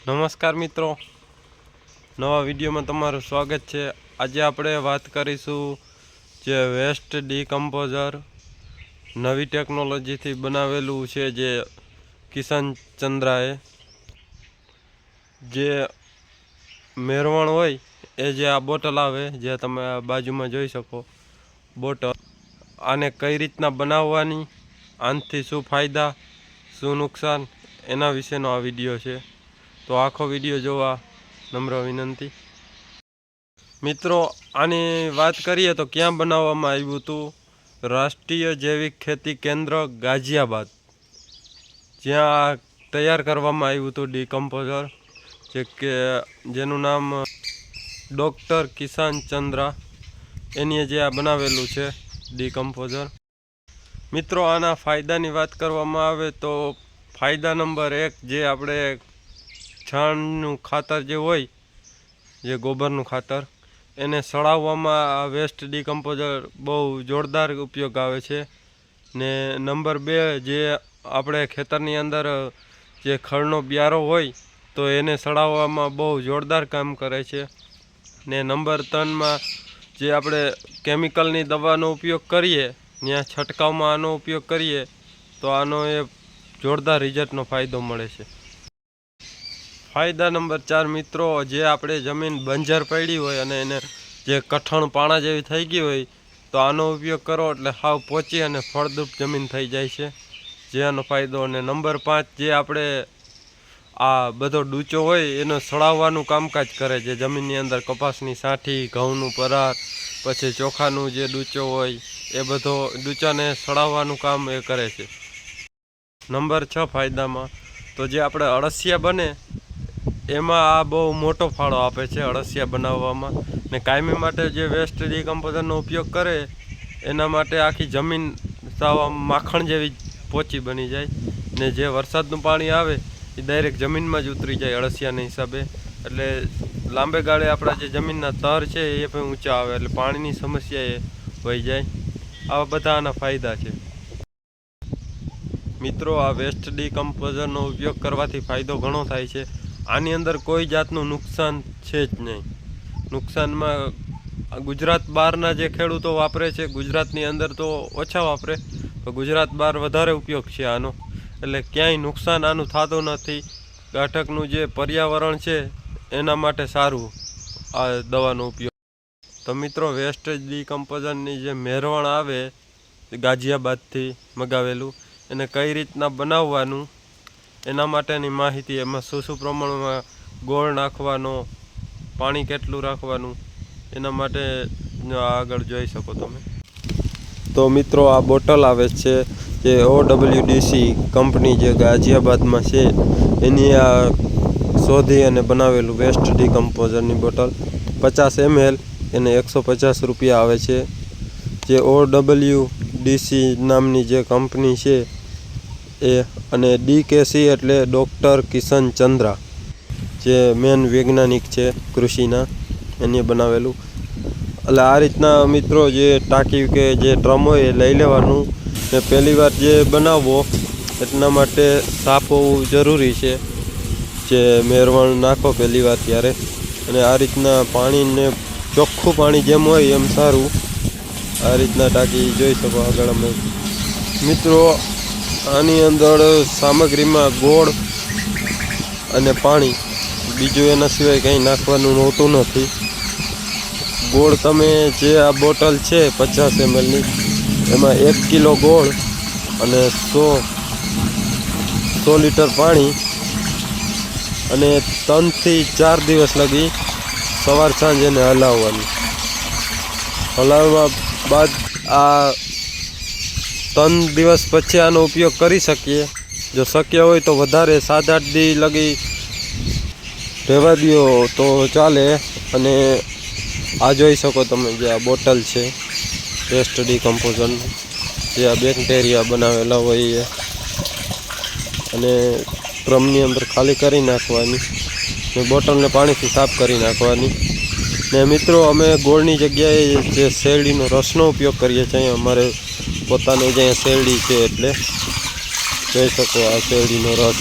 નમસ્કાર મિત્રો, નવા વિડીયોમાં તમારું સ્વાગત છે। આજે આપણે વાત કરીશું જે વેસ્ટ ડીકમ્પોઝર નવી ટેકનોલોજીથી બનાવેલું છે, જે કિશન ચંદ્રાએ જે મેરવણ હોય એ જે આ બોટલ આવે, જે તમે બાજુમાં જોઈ શકો બોટલ, આને કઈ રીતના બનાવવાની, આનાથી શું ફાયદા શું નુકસાન એના વિશેનો આ વિડીયો છે। તો આખો વિડીયો જોવા નમ્ર વિનંતી। મિત્રો, આની વાત કરીએ તો ક્યાં બનાવવામાં આવ્યું હતું? રાષ્ટ્રીય જૈવિક ખેતી કેન્દ્ર ગાઝિયાબાદ, જ્યાં તૈયાર કરવામાં આવ્યું હતું ડીકમ્પોઝર, જેનું નામ ડૉક્ટર કિશન ચંદ્રા એની જે આ બનાવેલું છે ડીકમ્પોઝર। મિત્રો, આના ફાયદાની વાત કરવામાં આવે તો ફાયદા નંબર 1, જે આપણે છાણનું ખાતર જે હોય, જે ગોબરનું ખાતર, એને સળાવવામાં આ વેસ્ટ ડીકમ્પોઝર બહુ જોરદાર ઉપયોગ આવે છે। ને નંબર 2, જે આપણે ખેતરની અંદર જે ખડનો બ્યારો હોય તો એને સળાવવામાં બહુ જોરદાર કામ કરે છે। ને નંબર 3માં જે આપણે કેમિકલની દવાનો ઉપયોગ કરીએ, ત્યાં છંટકાવમાં આનો ઉપયોગ કરીએ તો આનો એ જોરદાર રિઝલ્ટનો ફાયદો મળે છે। ફાયદા નંબર 4 મિત્રો, જે આપણે જમીન બંજર પડી હોય અને એને જે કઠણ પાણા જેવી થઈ ગઈ હોય તો આનો ઉપયોગ કરો એટલે હાવ પોચી અને ફળદ્રુપ જમીન થઈ જાય છે, જે આનો ફાયદો। અને નંબર 5, જે આપણે આ બધો ડૂચો હોય એનો સળાવવાનું કામકાજ કરે, જે જમીનની અંદર કપાસની સાઠી, ઘઉંનું પરાર, પછી ચોખાનું જે ડૂચો હોય એ બધો ડૂચાને સળાવવાનું કામ એ કરે છે। નંબર 6 ફાયદામાં તો જે આપણે અળસિયા બને એમાં આ બહુ મોટો ફાળો આપે છે અળસિયા બનાવવામાં। ને કાયમી માટે જે વેસ્ટ ડીકમ્પોઝરનો ઉપયોગ કરે એના માટે આખી જમીન સાવ માખણ જેવી પોચી બની જાય, ને જે વરસાદનું પાણી આવે એ ડાયરેક્ટ જમીનમાં જ ઉતરી જાય અળસિયાના હિસાબે, એટલે લાંબે ગાળે આપણા જે જમીનના તર છે એ પણ ઊંચા આવે, એટલે પાણીની સમસ્યા એ વહી જાય। આવા બધા આના ફાયદા છે। મિત્રો, આ વેસ્ટ ડીકમ્પોઝરનો ઉપયોગ કરવાથી ફાયદો ઘણો થાય છે। આની અંદર કોઈ જાતનું નુકસાન છે જ નહીં। નુકસાનમાં ગુજરાત બહારના જે ખેડૂતો વાપરે છે, ગુજરાતની અંદર તો ઓછા વાપરે, તો ગુજરાત બહાર વધારે ઉપયોગ છે આનો, એટલે ક્યાંય નુકસાન આનું થતું નથી। ગાઠકનું જે પર્યાવરણ છે એના માટે સારું આ દવાનો ઉપયોગ। તો મિત્રો, વેસ્ટ ડીકમ્પોઝરની જે મેરવણ આવે ગાઝિયાબાદથી મગાવેલું, એને કઈ રીતના બનાવવાનું એના માટેની માહિતી, એમાં શું પ્રમાણમાં ગોળ નાખવાનો, પાણી કેટલું રાખવાનું, એના માટે આગળ જોઈ શકો તમે। તો મિત્રો, આ બોટલ આવે છે જે OWDC કંપની જે ગાઝિયાબાદમાં છે એની આ શોધી અને બનાવેલું વેસ્ટ ડીકમ્પોઝરની બોટલ 50 ml, એને 150 રૂપિયા આવે છે। જે OWDC નામની જે કંપની છે એ, અને DKC એટલે ડૉક્ટર કિશન ચંદ્રા, જે મેન વૈજ્ઞાનિક છે કૃષિના, એને બનાવેલું। એટલે આ રીતના મિત્રો જે ટાંકી કે જે ડ્રમ હોય એ લઈ લેવાનું, ને પહેલી વાર જે બનાવવો એટલા માટે સાફ હોવું જરૂરી છે, જે મેરવણ નાખો પહેલી વાર ત્યારે, અને આ રીતના પાણીને ચોખ્ખું પાણી જેમ હોય એમ સારું, આ રીતના ટાંકી જોઈ શકો આગળ અમે। મિત્રો, આની અંદર સામગ્રીમાં ગોળ અને પાણી, બીજું એના સિવાય કંઈ નાખવાનું હોતું નથી। ગોળ તમે જે આ બોટલ છે 50 mlની, એમાં 1 કિલો ગોળ અને 100 લીટર પાણી, અને 3 થી 4 દિવસ લગી સવાર સાંજ એને હલાવવાનું। હલાવવા બાદ આ 3 દિવસ પછી આનો ઉપયોગ કરી શકીએ। જો શક્ય હોય તો વધારે 7-8 દી લગી રહેવા દો તો ચાલે। અને આ જોઈ શકો તમે જે આ બોટલ છે વેસ્ટ ડીકમ્પોઝરનું, જે આ બેક્ટેરિયા બનાવેલા હોય એ, અને ડ્રમની અંદર ખાલી કરી નાખવાની, ને બોટલને પાણીથી સાફ કરી નાખવાની। ને મિત્રો, અમે ગોળની જગ્યાએ જે શેરડીનો રસનો ઉપયોગ કરીએ છીએ, અમારે પોતાને જે શેરડી છે એટલે જોઈ શકો આ શેરડીનો રસ,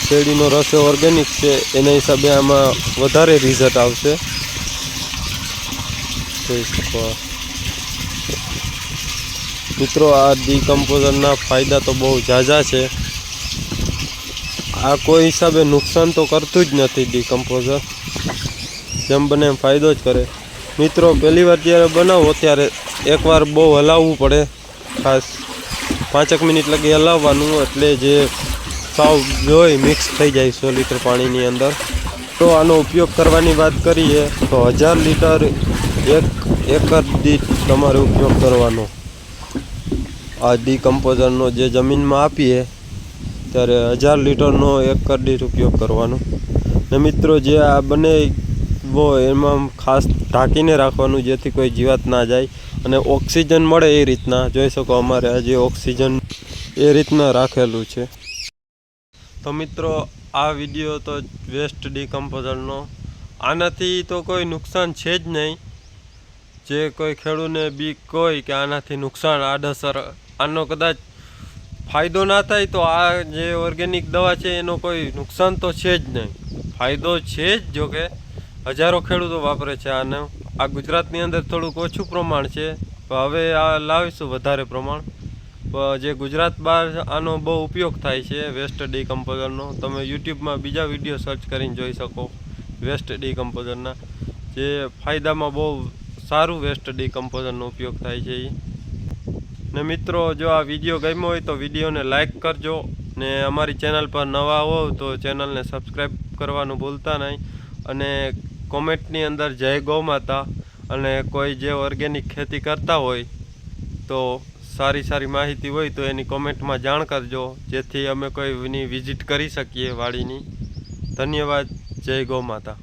શેરડીનો રસ ઓર્ગેનિક છે એના હિસાબે આમાં વધારે રિઝલ્ટ આવશે. જોઈ શકો મિત્રો, આ ડીકમ્પોઝરના ફાયદા તો બહુ ઝાઝા છે. આ કોઈ હિસાબે નુકસાન તો કરતું જ નથી. ડીકમ્પોઝર જેમ બને એમ ફાયદો જ કરે. મિત્રો, પહેલી વાર જ્યારે બનાવો ત્યારે એકવાર બહુ હલાવવું પડે, ખાસ 5 મિનિટ લગી હલાવવાનું, એટલે જે સાવ જોઈ મિક્સ થઈ જાય 100 લીટર પાણીની અંદર. તો આનો ઉપયોગ કરવાની વાત કરીએ તો 1000 લીટર એક એકર દીઠ તમારે ઉપયોગ કરવાનો. આ ડીકમ્પોઝરનો જે જમીનમાં આપીએ ત્યારે 1000 લીટરનો એકર દીઠ ઉપયોગ કરવાનો. ને મિત્રો, જે આ બને એમાં ખાસ ઢાંકીને રાખવાનું, જેથી કોઈ જીવાત ના જાય અને ઓક્સિજન મળે એ રીતના. જોઈ શકો અમારે આજે ઓક્સિજન એ રીતના રાખેલું છે. તો મિત્રો, આ વિડીયો તો વેસ્ટ ડીકમ્પોઝરનો. આનાથી તો કોઈ નુકસાન છે જ નહીં. જે કોઈ ખેડૂતને બીક હોય કે આનાથી નુકસાન આડઅસર, આનો કદાચ ફાયદો ના થાય તો આ જે ઓર્ગેનિક દવા છે એનો કોઈ નુકસાન તો છે જ નહીં. ફાયદો છે જ, જો કે હજારો ખેડૂતો વાપરે છે આને. આ ગુજરાતની અંદર થોડુંક ઓછું પ્રમાણ છે, હવે આ લાવીશું વધારે પ્રમાણ. જે ગુજરાત બહાર આનો બહુ ઉપયોગ થાય છે વેસ્ટ ડીકમ્પોઝરનો. તમે યુટ્યુબમાં બીજા વિડીયો સર્ચ કરીને જોઈ શકો વેસ્ટ ડીકમ્પોઝરના. જે ફાયદામાં બહુ સારું વેસ્ટ ડીકમ્પોઝરનો ઉપયોગ થાય છે એ. ને મિત્રો, જો આ વિડીયો ગમ્યો હોય તો વિડીયોને લાઇક કરજો. ને અમારી ચેનલ પર નવા હો તો ચેનલને સબસ્ક્રાઈબ કરવાનું ભૂલતા નહીં. અને કોમેન્ટની અંદર જય ગૌ માતા, અને કોઈ જે ઓર્ગેનિક ખેતી કરતા હોય તો સારી માહિતી હોય તો એની કોમેન્ટમાં જાણ કરજો, જેથી અમે કોઈની વિઝિટ કરી શકીએ વાડીની. ધન્યવાદ. જય ગૌ માતા.